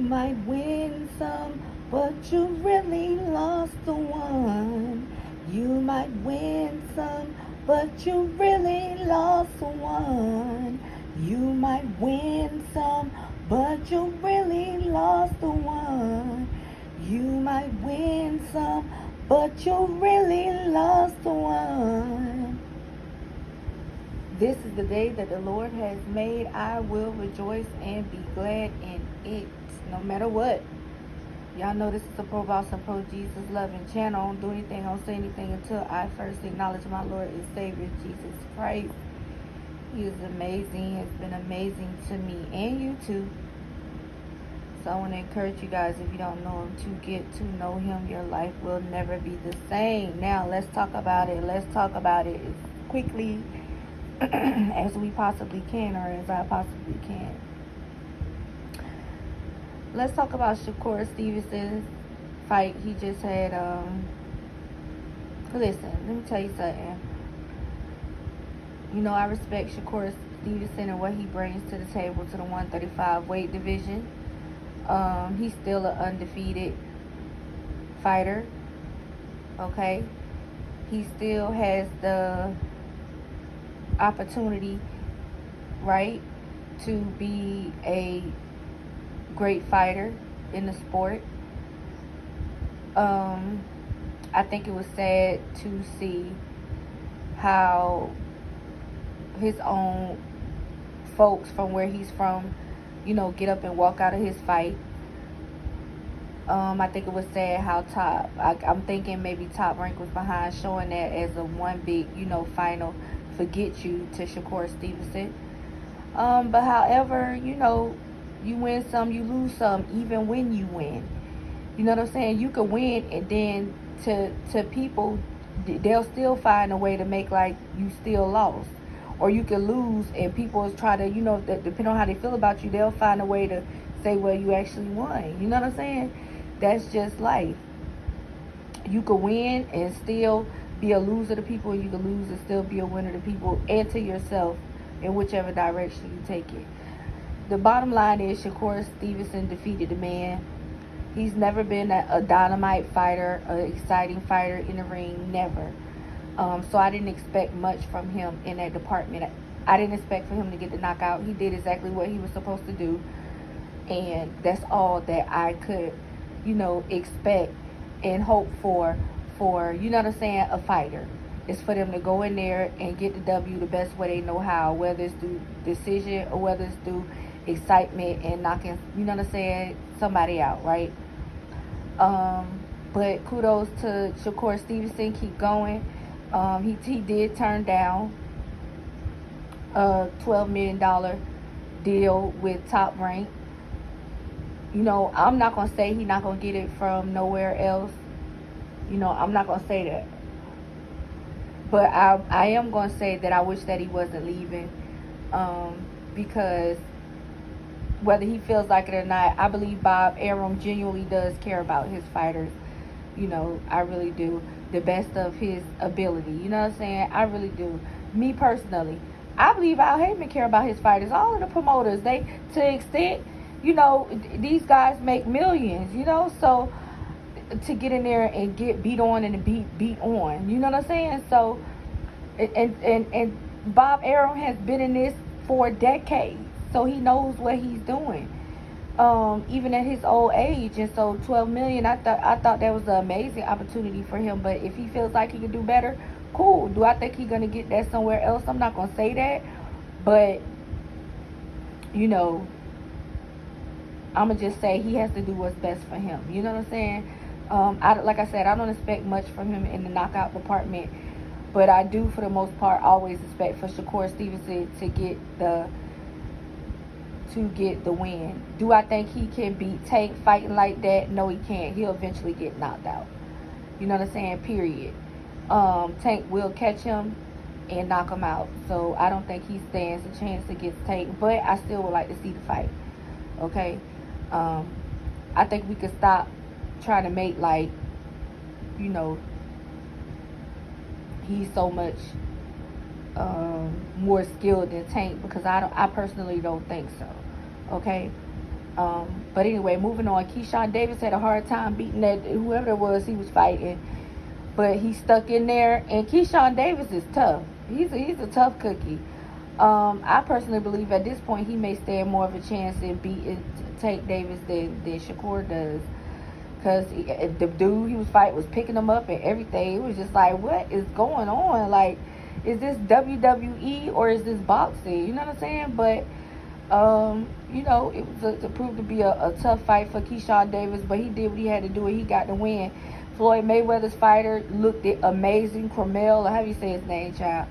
might win some, but you really lost the one. You might win some, but you really lost the one. You might win some, but you really lost the one. You might win some, but you really lost the one. This is the day that the Lord has made. I will rejoice and be glad in it, no matter what. Y'all know this is a Pro Boss and Pro Jesus loving channel. I don't do anything, I don't say anything until I first acknowledge my Lord and Savior, Jesus Christ. He is amazing. He has been amazing to me and you too. So I want to encourage you guys, if you don't know him, to get to know him. Your life will never be the same. Now, let's talk about it. Let's talk about it as quickly as we possibly can, or as I possibly can. Let's talk about Shakur Stevenson's fight. He just had, listen, let me tell you something. You know, I respect Shakur Stevenson and what he brings to the table to the 135 weight division. He's still an undefeated fighter, okay? He still has the opportunity, right, to be a great fighter in the sport. I think it was sad to see how his own folks from where he's from, you know, get up and walk out of his fight. I think it was sad how I'm thinking maybe Top Rank was behind, showing that as a one big, you know, final forget you to Shakur Stevenson. But however, you know, you win some, you lose some, even when you win. You know what I'm saying? You could win, and then to people, they'll still find a way to make like you still lost. Or you can lose, and people try to, you know, depending on how they feel about you, they'll find a way to say, well, you actually won. You know what I'm saying? That's just life. You could win and still be a loser to people, or you could lose and still be a winner to people and to yourself, in whichever direction you take it. The bottom line is Shakur Stevenson defeated the man. He's never been a dynamite fighter, an exciting fighter in the ring, never. So I didn't expect much from him in that department. I didn't expect for him to get the knockout. He did exactly what he was supposed to do, and that's all that I could, you know, expect and hope for, you know what I'm saying, a fighter. It's for them to go in there and get the W the best way they know how, whether it's through decision or whether it's through excitement and knocking, you know what I'm saying, somebody out, right? But kudos to Shakur Stevenson. Keep going. He did turn down a $12 million deal with Top Rank. You know, I'm not going to say he's not going to get it from nowhere else. You know, I'm not going to say that. But I am going to say that I wish that he wasn't leaving. Because whether he feels like it or not, I believe Bob Arum genuinely does care about his fighters. You know, I really do. The best of his ability. You know what I'm saying? I really do. Me personally, I believe Al Heyman care about his fighters. All of the promoters, they, to the extent, you know, these guys make millions, you know, so to get in there and get beat on and beat on, you know what I'm saying? So, and Bob Arum has been in this for decades, so he knows what he's doing, even at his old age. And so $12 million, I thought that was an amazing opportunity for him. But if he feels like he can do better, cool. Do I think he's gonna get that somewhere else? I'm not gonna say that, but you know, I'm gonna just say he has to do what's best for him. You know what I'm saying? Like I said, I don't expect much from him in the knockout department, but I do, for the most part, always expect for Shakur Stevenson to get the win. Do I think he can beat Tank fighting like that? No, he can't. He'll eventually get knocked out. You know what I'm saying? Period. Tank will catch him and knock him out. So I don't think he stands a chance against Tank, but I still would like to see the fight. Okay? I think we could stop trying to make, like, you know, he's so much more skilled than Tank, because I personally don't think so. Okay? But anyway, moving on. Keyshawn Davis had a hard time beating that whoever it was he was fighting, but he stuck in there. And Keyshawn Davis is tough. He's a tough cookie. I personally believe at this point he may stand more of a chance in beating Tank Davis than Shakur does. Because the dude he was fighting was picking him up and everything. It was just like, what is going on? Like, is this WWE or is this boxing? You know what I'm saying? But, it was to prove to be a tough fight for Keyshawn Davis. But he did what he had to do and he got the win. Floyd Mayweather's fighter looked amazing. Cromwell, or how do you say his name, child?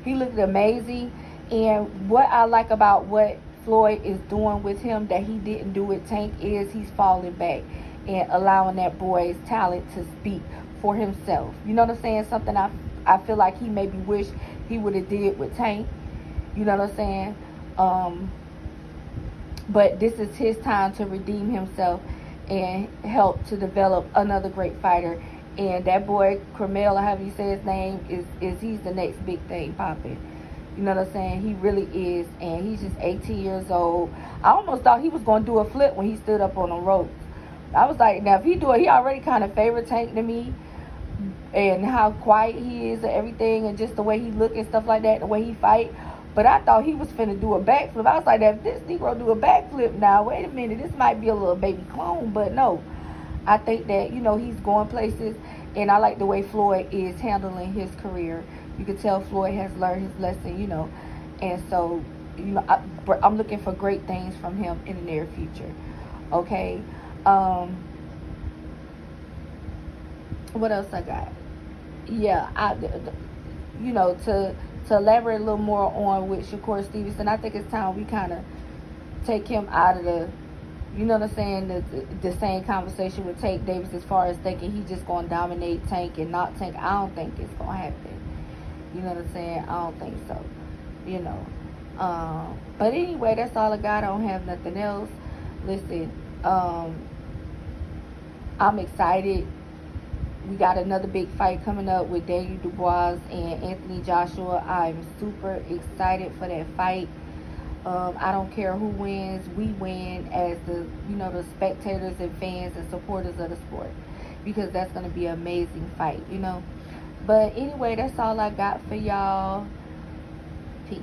He looked amazing. And what I like about what Floyd is doing with him that he didn't do with Tank is he's falling back and allowing that boy's talent to speak for himself. You know what I'm saying? Something I feel like he maybe wish he would have did with Tank. You know what I'm saying? But this is his time to redeem himself and help to develop another great fighter. And that boy, Cromwell, or however you say his name, is he's the next big thing popping. You know what I'm saying? He really is. And he's just 18 years old. I almost thought he was going to do a flip when he stood up on the ropes. I was like, now if he do it, he already kind of favorite Tank to me. And how quiet he is and everything. And just the way he look and stuff like that. The way he fight. But I thought he was finna do a backflip. I was like, if this Negro do a backflip now, wait a minute. This might be a little baby clone. But no. I think that, he's going places. And I like the way Floyd is handling his career. You can tell Floyd has learned his lesson, And so, I'm looking for great things from him in the near future. Okay? What else I got? Yeah, to elaborate a little more on with Shakur Stevenson, I think it's time we kind of take him out of the, you know what I'm saying, the same conversation with Tank Davis as far as thinking he's just going to dominate Tank and not Tank. I don't think it's going to happen. You know what I'm saying? I don't think so. But anyway, that's all I got. I don't have nothing else. Listen, I'm excited. We got another big fight coming up with Daniel Dubois and Anthony Joshua. I'm super excited for that fight. I don't care who wins. We win as the spectators and fans and supporters of the sport, because that's going to be an amazing fight, But anyway, that's all I got for y'all. Peace.